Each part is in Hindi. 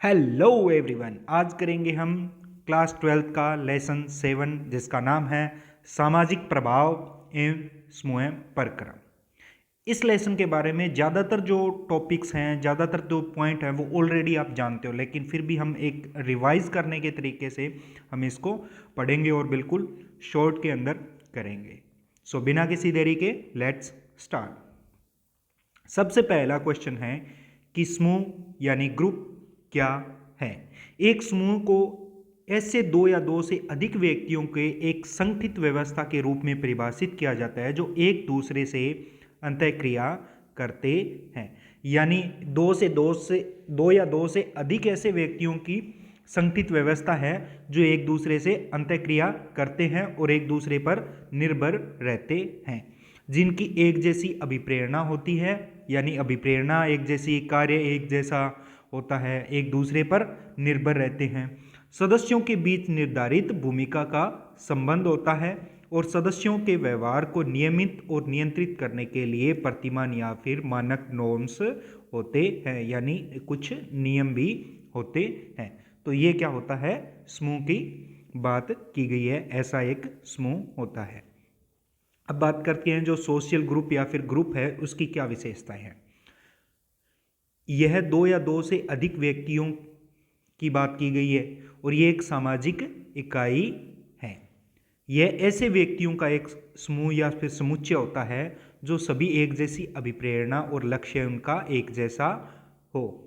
हेलो एवरीवन, आज करेंगे हम क्लास 12 का लेसन 7 जिसका नाम है सामाजिक प्रभाव एवं समूह प्रक्रम। इस लेसन के बारे में ज़्यादातर जो टॉपिक्स हैं, ज़्यादातर जो पॉइंट हैं वो ऑलरेडी आप जानते हो, लेकिन फिर भी हम एक रिवाइज करने के तरीके से हम इसको पढ़ेंगे और बिल्कुल शॉर्ट के अंदर करेंगे। सो बिना किसी देरी के लेट्स स्टार्ट। सबसे पहला क्वेश्चन है कि समूह यानी ग्रुप क्या है। एक समूह को ऐसे दो या दो से अधिक व्यक्तियों के एक संगठित व्यवस्था के रूप में परिभाषित किया जाता है जो एक दूसरे से अंतःक्रिया करते हैं। यानी दो या दो से अधिक ऐसे व्यक्तियों की संगठित व्यवस्था है जो एक दूसरे से अंतःक्रिया करते हैं और एक दूसरे पर निर्भर रहते हैं, जिनकी एक जैसी अभिप्रेरणा होती है। यानी अभिप्रेरणा एक जैसी, कार्य एक जैसा होता है, एक दूसरे पर निर्भर रहते हैं। सदस्यों के बीच निर्धारित भूमिका का संबंध होता है और सदस्यों के व्यवहार को नियमित और नियंत्रित करने के लिए प्रतिमान या फिर मानक नॉर्म्स होते हैं, यानी कुछ नियम भी होते हैं। तो ये क्या होता है, समूह की बात की गई है, ऐसा एक समूह होता है। अब बात करते हैं जो सोशल ग्रुप या फिर ग्रुप है उसकी क्या विशेषताएं हैं। यह दो या दो से अधिक व्यक्तियों की बात की गई है और ये एक सामाजिक इकाई है। यह ऐसे व्यक्तियों का एक समूह या फिर समुच्चय होता है जो सभी एक जैसी अभिप्रेरणा और लक्ष्य उनका एक जैसा हो।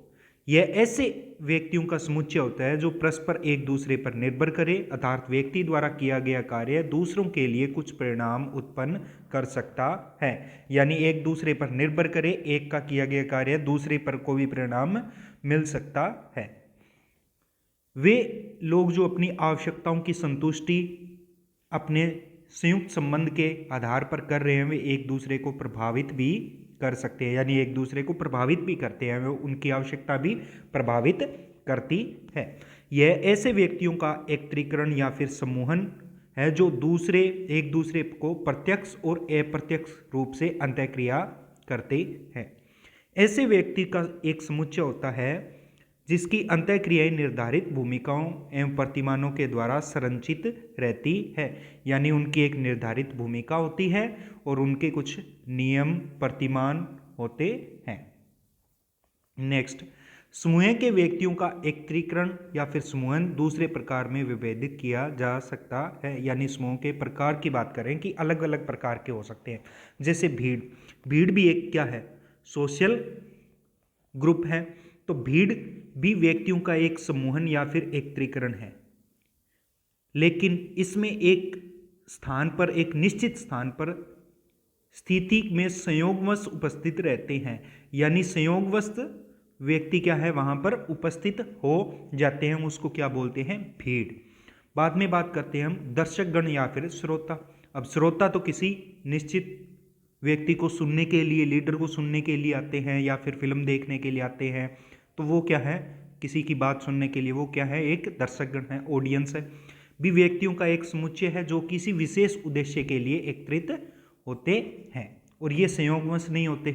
यह ऐसे व्यक्तियों का समुच्चय होता है जो परस्पर एक दूसरे पर निर्भर करे, अर्थात व्यक्ति द्वारा किया गया कार्य दूसरों के लिए कुछ परिणाम उत्पन्न कर सकता है। यानी एक दूसरे पर निर्भर करे, एक का किया गया कार्य दूसरे पर कोई परिणाम मिल सकता है। वे लोग जो अपनी आवश्यकताओं की संतुष्टि अपने संयुक्त संबंध के आधार पर कर रहे हैं, वे एक दूसरे को प्रभावित भी कर सकते हैं। यानी एक दूसरे को प्रभावित भी करते हैं, वे उनकी आवश्यकता भी प्रभावित करती है। यह ऐसे व्यक्तियों का एकत्रीकरण या फिर समूहन है जो एक दूसरे को प्रत्यक्ष और अप्रत्यक्ष रूप से अंतःक्रिया करते हैं। ऐसे व्यक्ति का एक समुच्चय होता है जिसकी अंतःक्रियाएं निर्धारित भूमिकाओं एवं प्रतिमानों के द्वारा संरचित रहती है। यानी उनकी एक निर्धारित भूमिका होती है और उनके कुछ नियम प्रतिमान होते हैं। नेक्स्ट, समूह के व्यक्तियों का एकत्रीकरण या फिर समूहन दूसरे प्रकार में विभेदित किया जा सकता है। यानी समूह के प्रकार की बात करें कि अलग अलग प्रकार के हो सकते हैं। जैसे भीड़ भी एक क्या है, सोशल ग्रुप है। तो भीड़ भी व्यक्तियों का एक समूहन या फिर एकत्रीकरण है, लेकिन इसमें एक स्थान पर, एक निश्चित स्थान पर स्थिति में संयोगवश उपस्थित रहते हैं। यानी संयोगवश व्यक्ति क्या है, वहां पर उपस्थित हो जाते हैं, उसको क्या बोलते हैं, भीड़। बाद में बात करते हैं हम दर्शकगण या फिर श्रोता। अब श्रोता तो किसी निश्चित व्यक्ति को सुनने के लिए, लीडर को सुनने के लिए आते हैं या फिर फिल्म देखने के लिए आते हैं, तो वो क्या है, किसी की बात सुनने के लिए वो क्या है, एक दर्शकगण है, ऑडियंस है। भी व्यक्तियों का एक समुच्चय है जो किसी विशेष उद्देश्य के लिए एकत्रित होते हैं और ये संयोगवश नहीं होते,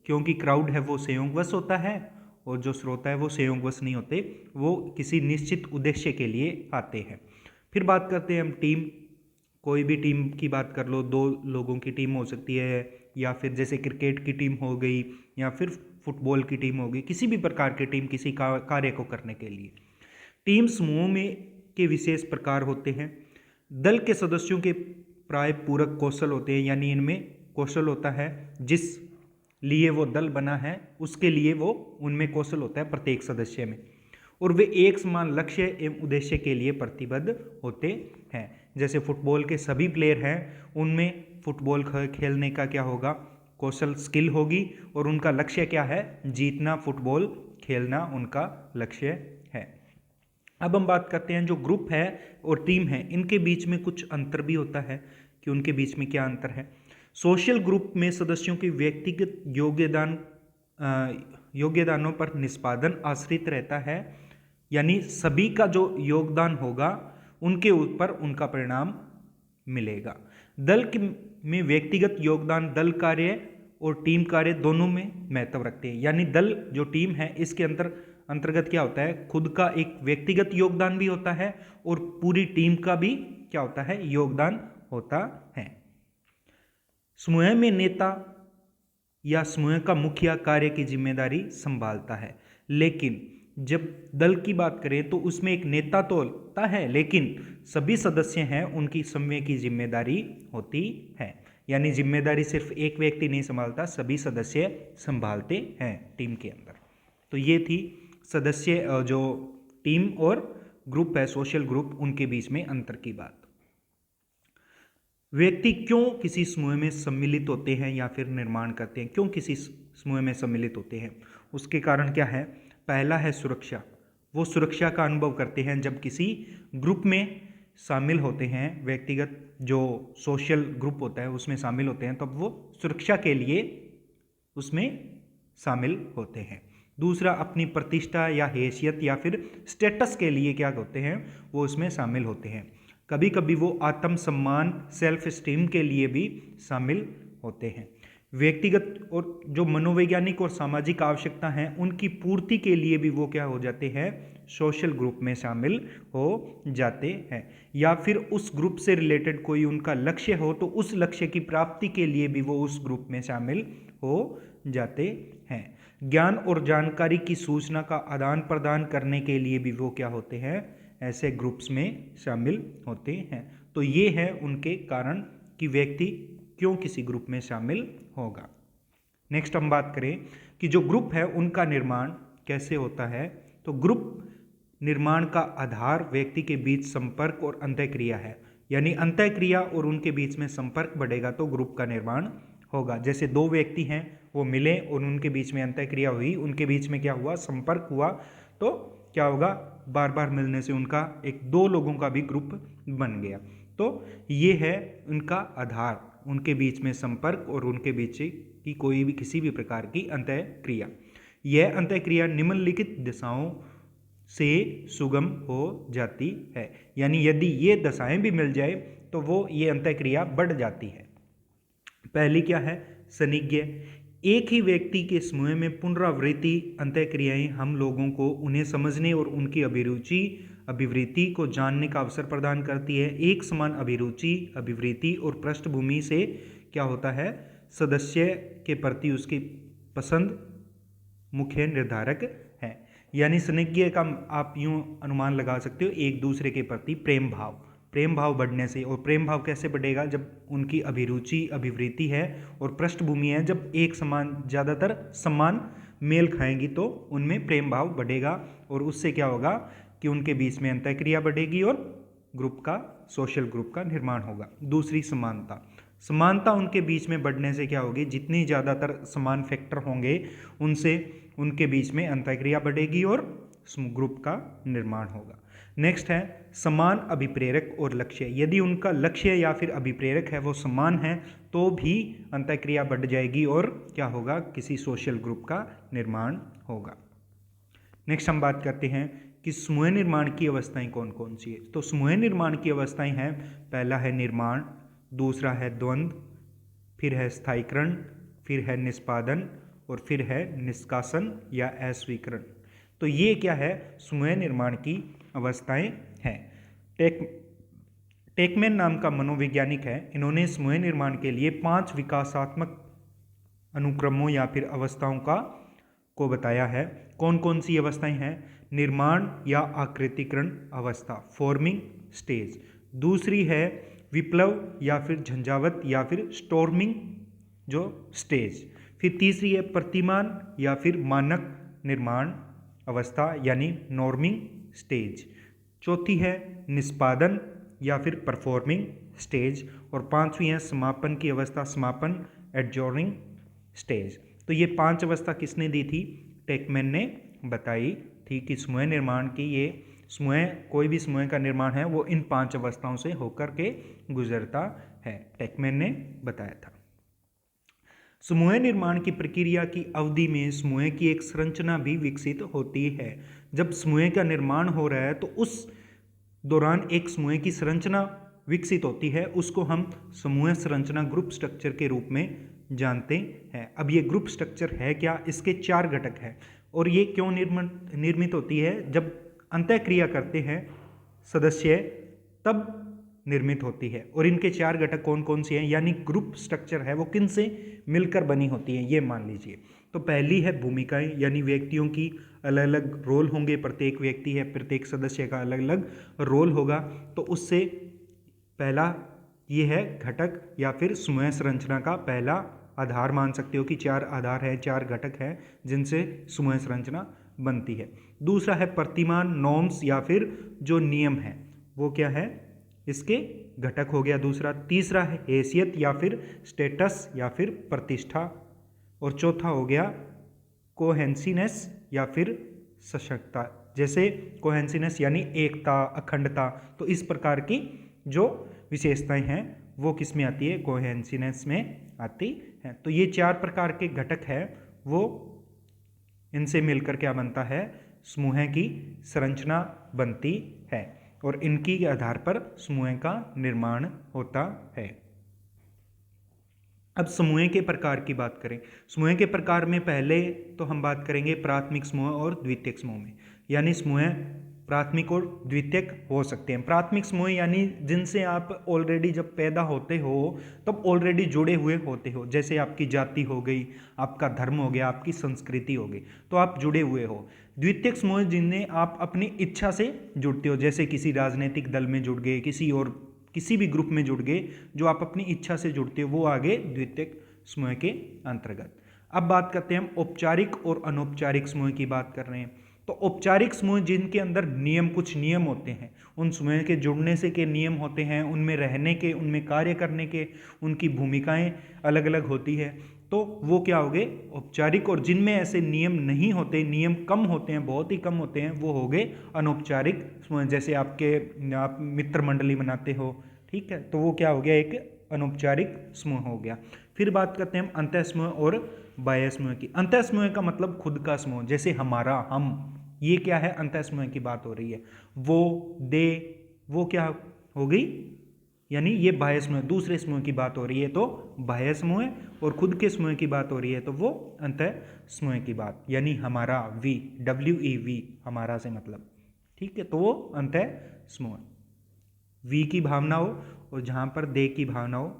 क्योंकि क्राउड है वो संयोगवश होता है और जो श्रोता है वो संयोगवश नहीं होते, वो किसी निश्चित उद्देश्य के लिए आते हैं। फिर बात करते हैं हम टीम। कोई भी टीम की बात कर लो, दो लोगों की टीम हो सकती है, या फिर जैसे क्रिकेट की टीम हो गई या फिर फुटबॉल की टीम हो गई, किसी भी प्रकार की टीम किसी कार्य को करने के लिए। टीम समूह में के विशेष प्रकार होते हैं। दल के सदस्यों के प्राय पूरक कौशल होते हैं, यानी इनमें कौशल होता है, जिस लिए वो दल बना है उसके लिए वो उनमें कौशल होता है प्रत्येक सदस्य में, और वे एक समान लक्ष्य एवं उद्देश्य के लिए प्रतिबद्ध होते हैं। जैसे फुटबॉल के सभी प्लेयर हैं, उनमें फुटबॉल खेलने का क्या होगा, कौशल, स्किल होगी, और उनका लक्ष्य क्या है, जीतना, फुटबॉल खेलना उनका लक्ष्य है। अब हम बात करते हैं जो ग्रुप है और टीम है, इनके बीच में कुछ अंतर भी होता है कि उनके बीच में क्या अंतर है। सोशल ग्रुप में सदस्यों के व्यक्तिगत योगदानों पर निष्पादन आश्रित रहता है। यानी सभी का जो योगदान होगा उनके ऊपर उनका परिणाम मिलेगा। दल में व्यक्तिगत योगदान दल कार्य और टीम कार्य दोनों में महत्व रखते हैं। यानी दल जो टीम है इसके अंदर अंतर्गत क्या होता है, खुद का एक व्यक्तिगत योगदान भी होता है और पूरी टीम का भी क्या होता है, योगदान होता है। समूह में नेता या समूह का मुखिया कार्य की जिम्मेदारी संभालता है, लेकिन जब दल की बात करें तो उसमें एक नेता तो होता है, लेकिन सभी सदस्य हैं उनकी समूह की जिम्मेदारी होती है। यानी जिम्मेदारी सिर्फ एक व्यक्ति नहीं संभालता, सभी सदस्य संभालते हैं टीम के अंदर। तो ये थी सदस्य जो टीम और ग्रुप है, सोशल ग्रुप, उनके बीच में अंतर की बात। व्यक्ति क्यों किसी समूह में सम्मिलित होते हैं या फिर निर्माण करते हैं, क्यों किसी समूह में सम्मिलित होते हैं, उसके कारण क्या है। पहला है सुरक्षा। वो सुरक्षा का अनुभव करते हैं जब किसी ग्रुप में शामिल होते हैं, व्यक्तिगत जो सोशल ग्रुप होता है उसमें शामिल होते हैं, तब वो सुरक्षा के लिए उसमें शामिल होते हैं। दूसरा, अपनी प्रतिष्ठा या हैसियत या फिर स्टेटस के लिए क्या होते हैं, वो उसमें शामिल होते हैं। कभी कभी वो आत्मसम्मान, सेल्फ स्टीम के लिए भी शामिल होते हैं। व्यक्तिगत और जो मनोवैज्ञानिक और सामाजिक आवश्यकता हैं उनकी पूर्ति के लिए भी वो क्या हो जाते हैं, सोशल ग्रुप में शामिल हो जाते हैं। या फिर उस ग्रुप से रिलेटेड कोई उनका लक्ष्य हो तो उस लक्ष्य की प्राप्ति के लिए भी वो उस ग्रुप में शामिल हो जाते हैं। ज्ञान और जानकारी की सूचना का आदान प्रदान करने के लिए भी वो क्या होते हैं, ऐसे ग्रुप्स में शामिल होते हैं। तो ये है उनके कारण कि व्यक्ति क्यों किसी ग्रुप में शामिल होगा। नेक्स्ट हम बात करें कि जो ग्रुप है उनका निर्माण कैसे होता है। तो ग्रुप निर्माण का आधार व्यक्ति के बीच संपर्क और अंतःक्रिया है। यानी अंतःक्रिया और उनके बीच में संपर्क बढ़ेगा तो ग्रुप का निर्माण होगा। जैसे दो व्यक्ति हैं, वो मिले और उनके बीच में अंतःक्रिया हुई, उनके बीच में क्या हुआ, संपर्क हुआ, तो क्या होगा, बार बार मिलने से उनका एक दो लोगों का भी ग्रुप बन गया। तो ये है उनका आधार, उनके बीच में संपर्क और उनके बीच की कोई भी किसी भी प्रकार की अंतःक्रिया। यह अंतःक्रिया निम्नलिखित दशाओं से सुगम हो जाती है। यानी यदि ये दशाएं भी मिल जाए तो वो ये अंतःक्रिया बढ़ जाती है। पहली क्या है, संनिग्ध। एक ही व्यक्ति के समूह में पुनरावृत्ति अंतःक्रियाएं हम लोगों को उन्हें समझने और उनकी अभिरुचि अभिवृत्ति को जानने का अवसर प्रदान करती है। एक समान अभिरुचि अभिवृत्ति और पृष्ठभूमि से क्या होता है, सदस्य के प्रति उसकी पसंद मुख्य निर्धारक है। यानी संनिग्ध का आप यूं अनुमान लगा सकते हो, एक दूसरे के प्रति प्रेम भाव बढ़ने से। और प्रेम भाव कैसे बढ़ेगा, जब उनकी अभिरुचि अभिवृत्ति है और पृष्ठभूमि है, जब एक समान ज़्यादातर समान मेल खाएंगी तो उनमें प्रेम भाव बढ़ेगा और उससे क्या होगा कि उनके बीच में अंतःक्रिया बढ़ेगी और ग्रुप का, सोशल ग्रुप का निर्माण होगा। दूसरी, समानता उनके बीच में बढ़ने से क्या होगी, जितनी ज़्यादातर समान फैक्टर होंगे उनसे उनके बीच में अंतःक्रिया बढ़ेगी और ग्रुप का निर्माण होगा। नेक्स्ट है समान अभिप्रेरक और लक्ष्य। यदि उनका लक्ष्य या फिर अभिप्रेरक है वो समान है तो भी अंतःक्रिया बढ़ जाएगी और क्या होगा, किसी सोशल ग्रुप का निर्माण होगा। नेक्स्ट हम बात करते हैं कि समूह निर्माण की अवस्थाएं कौन कौन सी है। तो समूह निर्माण की अवस्थाएं हैं, पहला है निर्माण, दूसरा है द्वंद्व, फिर है स्थायीकरण, फिर है निष्पादन और फिर है निष्कासन या अस्वीकरण। तो ये क्या है, समूह निर्माण की अवस्थाएं हैं। टेकमैन नाम का मनोवैज्ञानिक है, इन्होंने समूह निर्माण के लिए 5 विकासात्मक अनुक्रमों या फिर अवस्थाओं को बताया है। कौन कौन सी अवस्थाएं हैं, निर्माण या आकृतिकरण अवस्था, फॉर्मिंग स्टेज। दूसरी है विप्लव या फिर झंझावत या फिर स्टॉर्मिंग जो स्टेज। फिर तीसरी है प्रतिमान या फिर मानक निर्माण अवस्था यानी नॉर्मिंग स्टेज। चौथी है निष्पादन या फिर परफॉर्मिंग स्टेज। और पांचवी है समापन की अवस्था, समापन एडजॉर्निंग स्टेज। तो ये 5 अवस्था किसने दी थी, टेकमैन ने बताई थी कि समूह निर्माण की ये समूह, कोई भी समूह का निर्माण है वो इन 5 अवस्थाओं से होकर के गुजरता है, टेकमैन ने बताया था। समूह निर्माण की प्रक्रिया की अवधि में समूह की एक संरचना भी विकसित होती है। जब समूह का निर्माण हो रहा है तो उस दौरान एक समूह की संरचना विकसित होती है, उसको हम समूह संरचना ग्रुप स्ट्रक्चर के रूप में जानते हैं। अब ये ग्रुप स्ट्रक्चर है क्या, इसके 4 घटक हैं। और ये क्यों निर्मित होती है? जब अंतःक्रिया करते हैं सदस्य तब निर्मित होती है। और इनके 4 घटक कौन कौन से हैं, यानी ग्रुप स्ट्रक्चर है वो किन से मिलकर बनी होती है, ये मान लीजिए। तो पहली है भूमिकाएं, यानी व्यक्तियों की अलग अलग रोल होंगे, प्रत्येक व्यक्ति है, प्रत्येक सदस्य का अलग अलग रोल होगा। तो उससे पहला ये है घटक या फिर समूह संरचना का पहला आधार मान सकते हो कि 4 आधार है, 4 घटक हैं जिनसे समूह संरचना बनती है। दूसरा है प्रतिमान, नॉर्म्स या फिर जो नियम है वो क्या है, इसके घटक हो गया दूसरा। तीसरा है हैसियत या फिर स्टेटस या फिर प्रतिष्ठा। और चौथा हो गया कोहेंसीनेस या फिर सशक्तता, जैसे कोहेंसीनेस यानी एकता, अखंडता। तो इस प्रकार की जो विशेषताएं हैं वो किस में आती है, कोहेंसीनेस में आती हैं। तो ये 4 प्रकार के घटक हैं, वो इनसे मिलकर क्या बनता है, समूह की संरचना बनती है और इनकी आधार पर समूह का निर्माण होता है। अब समूह के प्रकार की बात करें। समूह के प्रकार में पहले तो हम बात करेंगे प्राथमिक समूह और द्वितीयक समूह में, यानी समूह प्राथमिक और द्वितीयक हो सकते हैं। प्राथमिक समूह यानी जिनसे आप ऑलरेडी जब पैदा होते हो तब ऑलरेडी जुड़े हुए होते हो, जैसे आपकी जाति हो गई, आपका धर्म हो गया, आपकी संस्कृति हो गई, तो आप जुड़े हुए हो। द्वितीयक समूह जिनमें आप अपनी इच्छा से जुड़ते हो, जैसे किसी राजनीतिक दल में जुड़ गए, किसी भी ग्रुप में जुड़ गए, जो आप अपनी इच्छा से जुड़ते हो, वो आगे द्वितीयक समूह के अंतर्गत। अब बात करते हैं हम औपचारिक और अनौपचारिक समूह की बात कर रहे हैं। तो औपचारिक समूह जिनके अंदर कुछ नियम होते हैं, उन समूह के जुड़ने से के नियम होते हैं, उनमें रहने के, उनमें कार्य करने के, उनकी भूमिकाएं अलग अलग होती है, तो वो क्या हो गए औपचारिक। और जिनमें ऐसे नियम नहीं होते, नियम कम होते हैं, बहुत ही कम होते हैं, वो हो गए अनौपचारिक समूह। जैसे आप मित्र मंडली बनाते हो, ठीक है, तो वो क्या हो गया, एक अनौपचारिक समूह हो गया। फिर बात करते हैं हम अंतः समूह और बाह्य समूह की। अंतः समूह का मतलब खुद का समूह, जैसे हमारा, हम, ये क्या है, अंतः समूह की बात हो रही है। वो, दे, वो क्या हो गई, यानी ये बाह्य समूह, दूसरे समूह की बात हो रही है तो बाह्य समूह, और खुद के समूह की बात हो रही है तो वो अंतः समूह की बात, यानी हमारा, वी, WEV, हमारा से मतलब, ठीक है, तो वो अंतः समूह। वी की भावना हो और जहां पर दे की भावना हो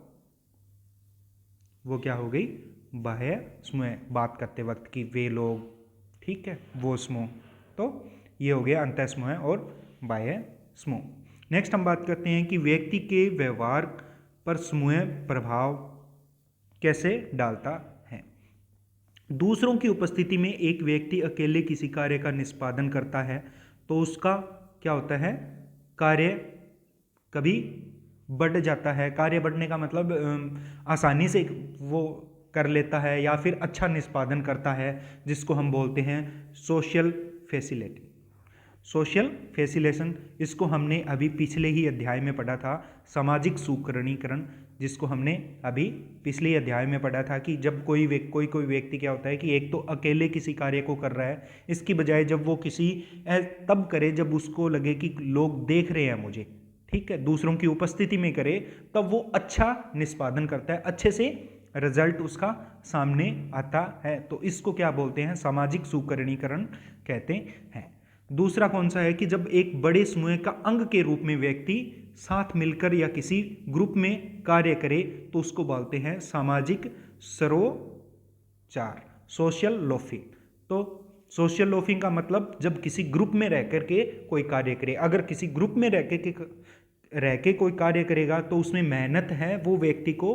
वो क्या हो गई, बाह्य समूह, बात करते वक्त की वे लोग, ठीक है, वो समूह। तो ये हो गया अंतः समूह और बाह्य समूह। नेक्स्ट हम बात करते हैं कि व्यक्ति के व्यवहार पर समूह प्रभाव कैसे डालता है। दूसरों की उपस्थिति में एक व्यक्ति अकेले किसी कार्य का निष्पादन करता है तो उसका क्या होता है, कार्य कभी बढ़ जाता है। कार्य बढ़ने का मतलब आसानी से वो कर लेता है या फिर अच्छा निष्पादन करता है, जिसको हम बोलते हैं सोशल फैसिलिटी, सोशल फैसिलेशन। इसको हमने अभी पिछले ही अध्याय में पढ़ा था, सामाजिक सुकरणीकरण, जिसको हमने अभी पिछले अध्याय में पढ़ा था कि जब कोई व्यक्ति क्या होता है कि एक तो अकेले किसी कार्य को कर रहा है, इसकी बजाय जब वो किसी तब करे जब उसको लगे कि लोग देख रहे हैं मुझे, ठीक है, दूसरों की उपस्थिति में करे, तब वो अच्छा निष्पादन करता है, अच्छे से रिजल्ट उसका सामने आता है। तो इसको क्या बोलते हैं, सामाजिक सुकरणीकरण कहते हैं। दूसरा कौन सा है कि जब एक बड़े समूह का अंग के रूप में व्यक्ति साथ मिलकर या किसी ग्रुप में कार्य करे तो उसको बोलते हैं सामाजिक सरोचार, सोशल लोफिंग। तो सोशल लोफिंग का मतलब जब किसी ग्रुप में रह करके कोई कार्य करे, अगर किसी ग्रुप में रह के कोई कार्य करेगा तो उसमें मेहनत है वो व्यक्ति को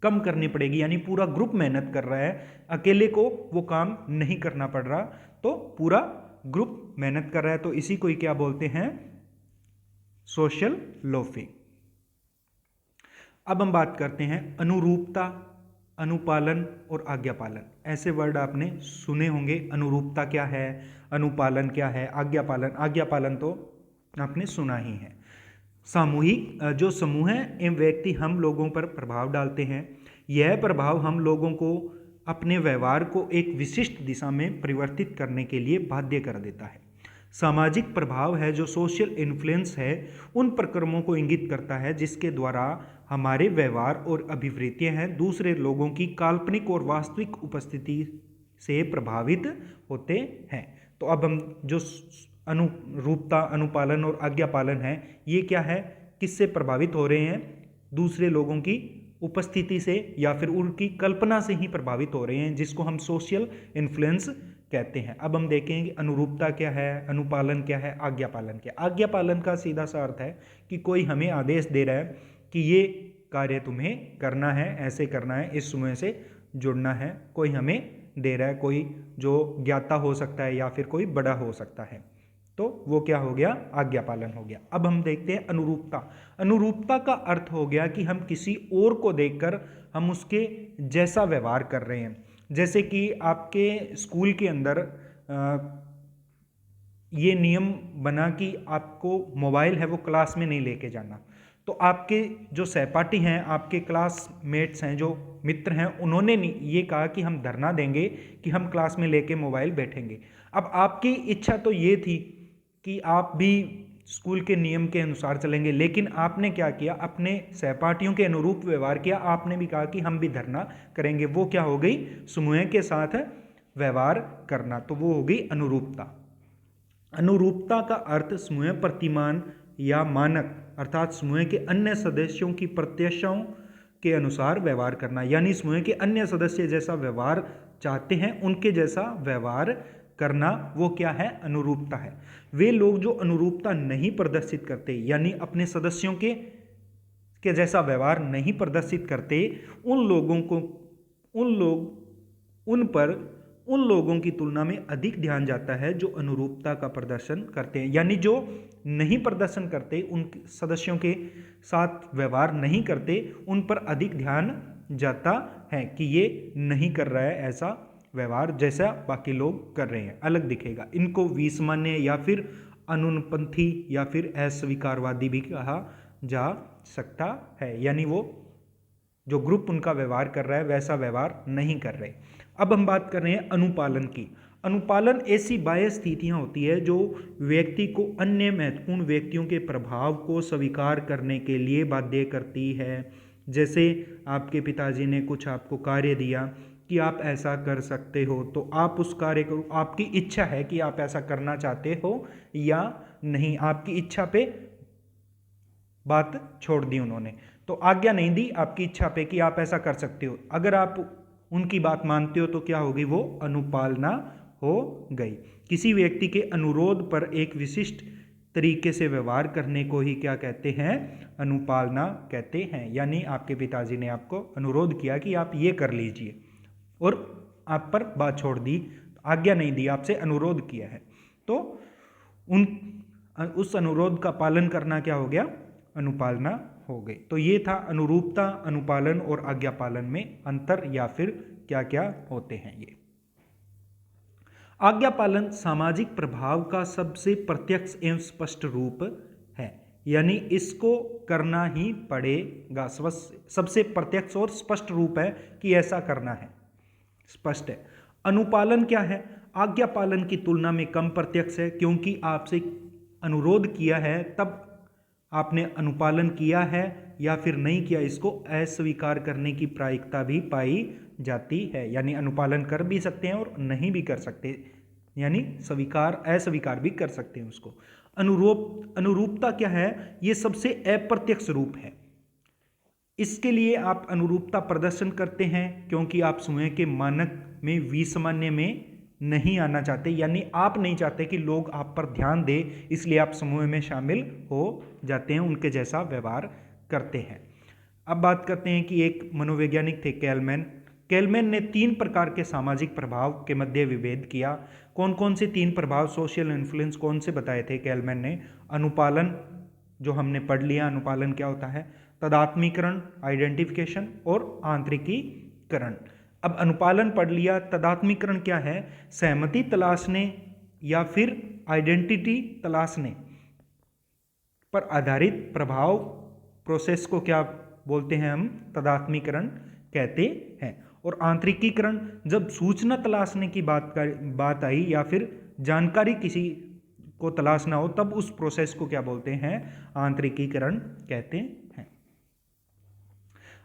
कम करनी पड़ेगी, यानी पूरा ग्रुप मेहनत कर रहा है, अकेले को वो काम नहीं करना पड़ रहा, तो पूरा ग्रुप मेहनत कर रहा है, तो इसी को ही क्या बोलते हैं, सोशल लोफिंग। अब हम बात करते हैं अनुरूपता, अनुपालन और आज्ञापालन। ऐसे वर्ड आपने सुने होंगे, अनुरूपता क्या है, अनुपालन क्या है, आज्ञापालन तो आपने सुना ही है। सामूहिक, जो समूह एवं व्यक्ति हम लोगों पर प्रभाव डालते हैं, यह प्रभाव हम लोगों को अपने व्यवहार को एक विशिष्ट दिशा में परिवर्तित करने के लिए बाध्य कर देता है। सामाजिक प्रभाव है जो सोशल इन्फ्लुएंस है, उन प्रक्रमों को इंगित करता है जिसके द्वारा हमारे व्यवहार और अभिवृत्तियां हैं दूसरे लोगों की काल्पनिक और वास्तविक उपस्थिति से प्रभावित होते हैं। तो अब हम जो अनुरूपता, अनुपालन और आज्ञा पालन है, ये क्या है, किससे प्रभावित हो रहे हैं, दूसरे लोगों की उपस्थिति से या फिर उनकी कल्पना से ही प्रभावित हो रहे हैं, जिसको हम सोशल इन्फ्लुएंस कहते हैं। अब हम देखेंगे अनुरूपता क्या है, अनुपालन क्या है, आज्ञा पालन क्या है। आज्ञा पालन का सीधा सा अर्थ है कि कोई हमें आदेश दे रहा है कि ये कार्य तुम्हें करना है, ऐसे करना है, इस समूह से जुड़ना है, कोई हमें दे रहा है, कोई जो ज्ञाता हो सकता है या फिर कोई बड़ा हो सकता है, तो वो क्या हो गया, आज्ञा पालन हो गया। अब हम देखते हैं अनुरूपता। अनुरूपता का अर्थ हो गया कि हम किसी और को देखकर हम उसके जैसा व्यवहार कर रहे हैं। जैसे कि आपके स्कूल के अंदर ये नियम बना कि आपको मोबाइल है वो क्लास में नहीं लेके जाना, तो आपके जो सहपाठी हैं, आपके क्लासमेट्स हैं, जो मित्र हैं, उन्होंने ये कहा कि हम धरना देंगे कि हम क्लास में लेके मोबाइल बैठेंगे। अब आपकी इच्छा तो ये थी कि आप भी स्कूल के नियम के अनुसार चलेंगे, लेकिन आपने क्या किया, अपने सहपाठियों के अनुरूप व्यवहार किया। आपने भी कहा कि हम भी धरना करेंगे। वो क्या हो गई, समूह के साथ व्यवहार करना, तो वो हो गई अनुरूपता। अनुरूपता का अर्थ समूह प्रतिमान या मानक अर्थात समूह के अन्य सदस्यों की प्रत्याशाओं के अनुसार व्यवहार करना, यानी समूह के अन्य सदस्य जैसा व्यवहार चाहते हैं उनके जैसा व्यवहार करना, वो क्या है, अनुरूपता है। वे लोग जो अनुरूपता नहीं प्रदर्शित करते, यानी अपने सदस्यों के जैसा व्यवहार नहीं प्रदर्शित करते, उन लोगों की तुलना में अधिक ध्यान जाता है जो अनुरूपता का प्रदर्शन करते हैं। यानी जो नहीं प्रदर्शन करते, उन सदस्यों के साथ व्यवहार नहीं करते, उन पर अधिक ध्यान जाता है कि ये नहीं कर रहा है ऐसा व्यवहार जैसा बाकी लोग कर रहे हैं, अलग दिखेगा। इनको विषमान्य या फिर अनुपंथी या फिर अस्वीकारवादी भी कहा जा सकता है, यानी वो जो ग्रुप उनका व्यवहार कर रहा है वैसा व्यवहार नहीं कर रहे। अब हम बात कर रहे हैं अनुपालन की। अनुपालन ऐसी बाह्य स्थितियां होती है जो व्यक्ति को अन्य महत्वपूर्ण व्यक्तियों के प्रभाव को स्वीकार करने के लिए बाध्य करती है। जैसे आपके पिताजी ने कुछ आपको कार्य दिया कि आप ऐसा कर सकते हो, तो आप उस कार्य को, आपकी इच्छा है कि आप ऐसा करना चाहते हो या नहीं, आपकी इच्छा पे बात छोड़ दी उन्होंने, तो आज्ञा नहीं दी आपकी इच्छा पे कि आप ऐसा कर सकते हो। अगर आप उनकी बात मानते हो तो क्या होगी, वो अनुपालना हो गई। किसी व्यक्ति के अनुरोध पर एक विशिष्ट तरीके से व्यवहार करने को ही क्या कहते हैं, अनुपालना कहते हैं। यानी आपके पिताजी ने आपको अनुरोध किया कि आप ये कर लीजिए और आप पर बात छोड़ दी, आज्ञा नहीं दी, आपसे अनुरोध किया है, तो उस अनुरोध का पालन करना क्या हो गया, अनुपालना हो गई। तो ये था अनुरूपता, अनुपालन और आज्ञा पालन में अंतर या फिर क्या क्या होते हैं ये। आज्ञा पालन सामाजिक प्रभाव का सबसे प्रत्यक्ष एवं स्पष्ट रूप है, यानी इसको करना ही पड़ेगा। सबसे प्रत्यक्ष और स्पष्ट रूप है कि ऐसा करना है, स्पष्ट है। अनुपालन क्या है, आज्ञा पालन की तुलना में कम प्रत्यक्ष है, क्योंकि आपसे अनुरोध किया है तब आपने अनुपालन किया है या फिर नहीं किया, इसको अस्वीकार करने की प्रायिकता भी पाई जाती है। यानी अनुपालन कर भी सकते हैं और नहीं भी कर सकते, यानी अस्वीकार भी कर सकते हैं उसको। अनुरूपता क्या है, ये सबसे अप्रत्यक्ष रूप है। इसके लिए आप अनुरूपता प्रदर्शन करते हैं क्योंकि आप समूह के मानक में विषमान्य में नहीं आना चाहते, यानी आप नहीं चाहते कि लोग आप पर ध्यान दें, इसलिए आप समूह में शामिल हो जाते हैं, उनके जैसा व्यवहार करते हैं। अब बात करते हैं कि एक मनोवैज्ञानिक थे कैलमैन ने 3 प्रकार के सामाजिक प्रभाव के मध्य विभेद किया। कौन कौन से 3 प्रभाव, सोशल इन्फ्लुएंस कौन से बताए थे कैलमैन ने? अनुपालन, जो हमने पढ़ लिया अनुपालन क्या होता है, तदात्मीकरण आइडेंटिफिकेशन और आंतरिकीकरण। अब अनुपालन पढ़ लिया, तदात्मीकरण क्या है, सहमति तलाशने या फिर आइडेंटिटी तलाशने पर आधारित प्रभाव प्रोसेस को क्या बोलते हैं, हम तदात्मीकरण कहते हैं। और आंतरिकीकरण, जब सूचना तलाशने की बात आई या फिर जानकारी किसी को तलाशना हो, तब उस प्रोसेस को क्या बोलते हैं, आंतरिकीकरण कहते हैं।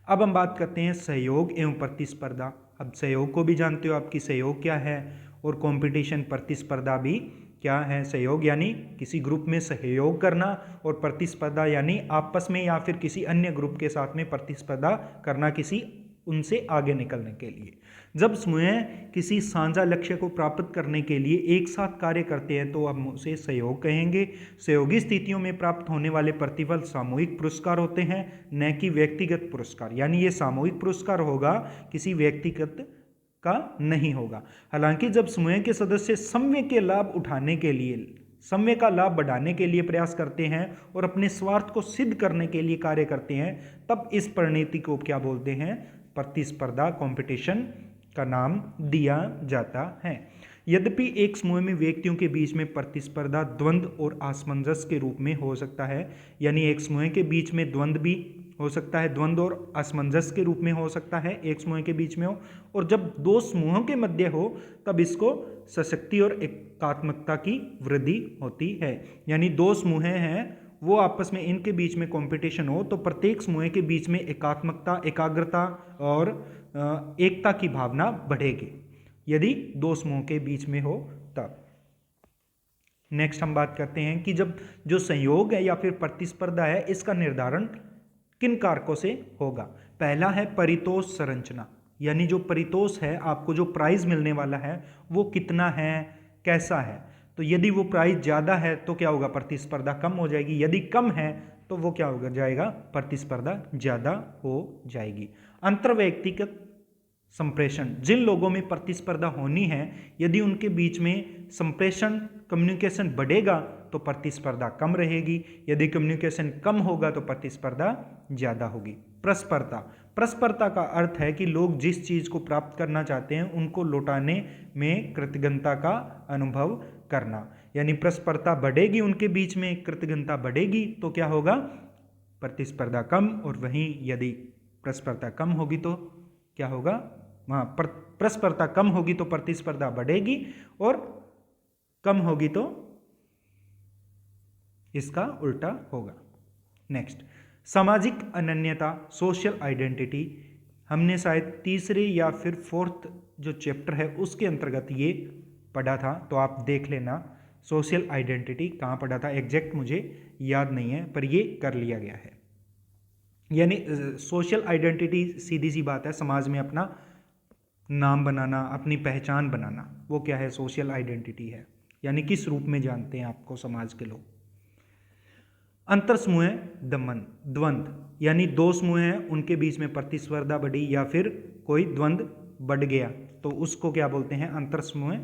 अब हम बात करते हैं सहयोग एवं प्रतिस्पर्धा। अब सहयोग को भी जानते हो आपकी सहयोग क्या है, और कंपटीशन प्रतिस्पर्धा भी क्या है। सहयोग यानी किसी ग्रुप में सहयोग करना, और प्रतिस्पर्धा यानी आपस में या फिर किसी अन्य ग्रुप के साथ में प्रतिस्पर्धा करना किसी उनसे आगे निकलने के लिए। जब समूह किसी साझा लक्ष्य को प्राप्त करने के लिए एक साथ कार्य करते हैं तो हम उसे सहयोग कहेंगे। सहयोगी स्थितियों में प्राप्त होने वाले प्रतिफल सामूहिक पुरस्कार होते हैं, न कि व्यक्तिगत पुरस्कार। यानी ये सामूहिक पुरस्कार होगा, किसी व्यक्तिगत का नहीं होगा। हालांकि जब समूह के सदस्य समन्वय के लाभ उठाने के लिए, समन्वय का लाभ बढ़ाने के लिए प्रयास करते हैं और अपने स्वार्थ को सिद्ध करने के लिए कार्य करते हैं, तब इस परिणति को क्या बोलते हैं, प्रतिस्पर्धा, कंपटीशन का नाम दिया जाता है। यद्यपि एक समूह में व्यक्तियों के बीच में प्रतिस्पर्धा द्वंद्व और असमंजस के रूप में हो सकता है। यानी एक समूह के बीच में द्वंद्व भी हो सकता है, द्वंद्व और असमंजस के रूप में हो सकता है, एक समूह के बीच में हो। और जब दो समूहों के मध्य हो तब इसको सशक्ति और एकात्मकता की वृद्धि होती है। यानी दो समूह हैं, वो आपस में इनके बीच में कंपटीशन हो तो प्रत्येक समूह के बीच में एकात्मकता, एकाग्रता और एकता की भावना बढ़ेगी, यदि दो समूह के बीच में हो तब। नेक्स्ट हम बात करते हैं कि जब जो संयोग है या फिर प्रतिस्पर्धा है, इसका निर्धारण किन कारकों से होगा। पहला है परितोष संरचना, यानी जो परितोष है, आपको जो प्राइज मिलने वाला है वो कितना है, कैसा है। तो यदि वो प्राइज ज़्यादा है तो क्या होगा, प्रतिस्पर्धा कम हो जाएगी। यदि कम है तो वो क्या होगा जाएगा, प्रतिस्पर्धा ज़्यादा हो जाएगी। अंतर्व्यक्तिगत संप्रेषण, जिन लोगों में प्रतिस्पर्धा होनी है, यदि उनके बीच में संप्रेषण, कम्युनिकेशन बढ़ेगा तो प्रतिस्पर्धा कम रहेगी। यदि कम्युनिकेशन कम होगा तो प्रतिस्पर्धा ज़्यादा होगी। परस्परता, परस्परता का अर्थ है कि लोग जिस चीज़ को प्राप्त करना चाहते हैं उनको लौटाने में कृतज्ञता का अनुभव करना। यानी परस्परता बढ़ेगी, उनके बीच में कृतज्ञता बढ़ेगी तो क्या होगा, प्रतिस्पर्धा कम। और वहीं यदि परस्परता कम होगी तो क्या होगा, वहाँ परस्परता कम होगी तो प्रतिस्पर्धा बढ़ेगी, और कम होगी तो इसका उल्टा होगा। नेक्स्ट, सामाजिक अनन्यता, सोशल आइडेंटिटी। हमने शायद तीसरे या फिर फोर्थ जो चैप्टर है उसके अंतर्गत ये पढ़ा था, तो आप देख लेना। सोशल आइडेंटिटी कहाँ पढ़ा था एग्जैक्ट मुझे याद नहीं है, पर ये कर लिया गया है। यानी सोशल आइडेंटिटी सीधी सी बात है, समाज में अपना नाम बनाना, अपनी पहचान बनाना, वो क्या है, सोशल आइडेंटिटी है। यानी किस रूप में जानते हैं आपको समाज के लोग। अंतर समूह दमन, द्वंद्व, यानी दो समूह हैं उनके बीच में प्रतिस्पर्धा बढ़ी या फिर कोई द्वंद्व बढ़ गया तो उसको क्या बोलते हैं, अंतर समूह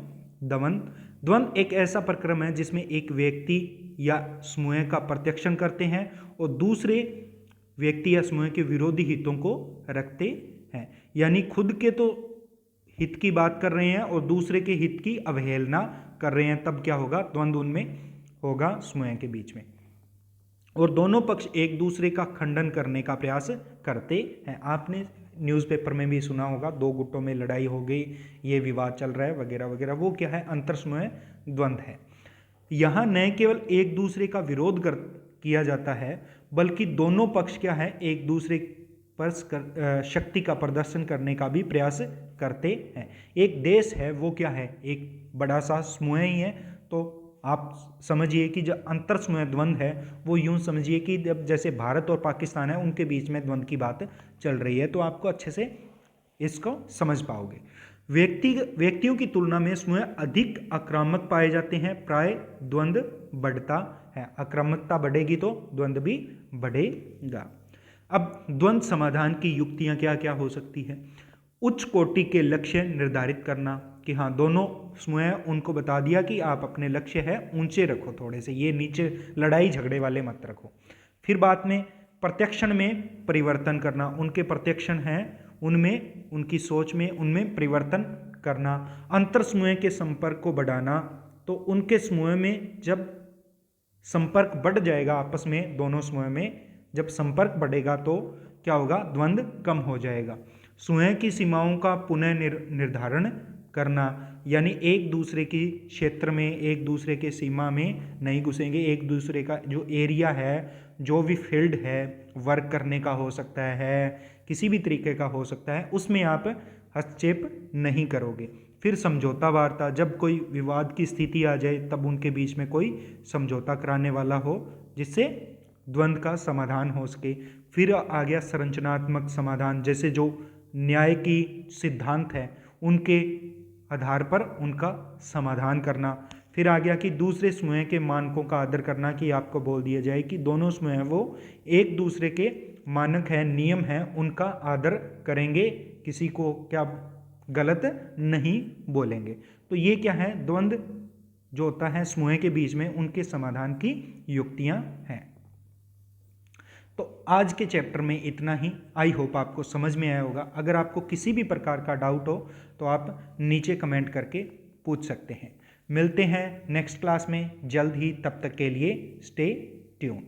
दमन। द्वंद्व एक ऐसा प्रक्रम है जिसमें एक व्यक्ति या समूह का प्रत्यक्षण करते हैं और दूसरे व्यक्ति या समूह के विरोधी हितों को रखते हैं। यानी खुद के तो हित की बात कर रहे हैं और दूसरे के हित की अवहेलना कर रहे हैं, तब क्या होगा, द्वंद्व उनमें होगा समूह के बीच में। और दोनों पक्ष एक दूसरे का खंडन करने का प्रयास करते हैं। आपने न्यूज़पेपर में भी सुना होगा, दो गुटों में लड़ाई हो गई, ये विवाद चल रहा है वगैरह वगैरह, वो क्या है, अंतर समूह द्वंद्व है। यहाँ न केवल एक दूसरे का विरोध किया जाता है बल्कि दोनों पक्ष क्या है, एक दूसरे पर शक्ति का प्रदर्शन करने का भी प्रयास करते हैं। एक देश है वो क्या है, एक बड़ा सा समूह ही है। तो आप समझिए कि जो अंतर समूह द्वंद्व है वो यूं समझिए कि जब जैसे भारत और पाकिस्तान है उनके बीच में द्वंद्व की बात चल रही है, तो आपको अच्छे से इसको समझ पाओगे। व्यक्तियों की तुलना में समूह अधिक आक्रामक पाए जाते हैं, प्राय द्वंद्व बढ़ता है। आक्रामकता बढ़ेगी तो द्वंद्व भी बढ़ेगा। अब द्वंद्व समाधान की युक्तियां क्या क्या हो सकती है। उच्च कोटि के लक्ष्य निर्धारित करना, कि हाँ दोनों समूह उनको बता दिया कि आप अपने लक्ष्य है ऊंचे रखो, थोड़े से ये नीचे लड़ाई झगड़े वाले मत रखो। फिर बाद में प्रत्यक्षण में परिवर्तन करना, उनके प्रत्यक्षण हैं उनमें, उनकी सोच में, उनमें परिवर्तन करना। अंतर समूह के संपर्क को बढ़ाना, तो उनके समूह में जब संपर्क बढ़ जाएगा आपस में, दोनों समूह में जब संपर्क बढ़ेगा तो क्या होगा, द्वंद्व कम हो जाएगा। समूह की सीमाओं का पुनः निर्धारण करना, यानी एक दूसरे की क्षेत्र में, एक दूसरे के सीमा में नहीं घुसेंगे। एक दूसरे का जो एरिया है, जो भी फील्ड है, वर्क करने का हो सकता है, किसी भी तरीके का हो सकता है, उसमें आप हस्तक्षेप नहीं करोगे। फिर समझौता वार्ता, जब कोई विवाद की स्थिति आ जाए तब उनके बीच में कोई समझौता कराने वाला हो जिससे द्वंद्व का समाधान हो सके। फिर आ गया संरचनात्मक समाधान, जैसे जो न्याय की सिद्धांत है उनके आधार पर उनका समाधान करना। फिर आ गया कि दूसरे समूह के मानकों का आदर करना, कि आपको बोल दिया जाए कि दोनों समूह वो एक दूसरे के मानक हैं, नियम हैं, उनका आदर करेंगे, किसी को क्या गलत नहीं बोलेंगे। तो ये क्या है, द्वंद्व जो होता है समूह के बीच में, उनके समाधान की युक्तियां हैं। तो आज के चैप्टर में इतना ही। आई होप आपको समझ में आया होगा। अगर आपको किसी भी प्रकार का डाउट हो तो आप नीचे कमेंट करके पूछ सकते हैं। मिलते हैं नेक्स्ट क्लास में जल्द ही, तब तक के लिए स्टे ट्यून।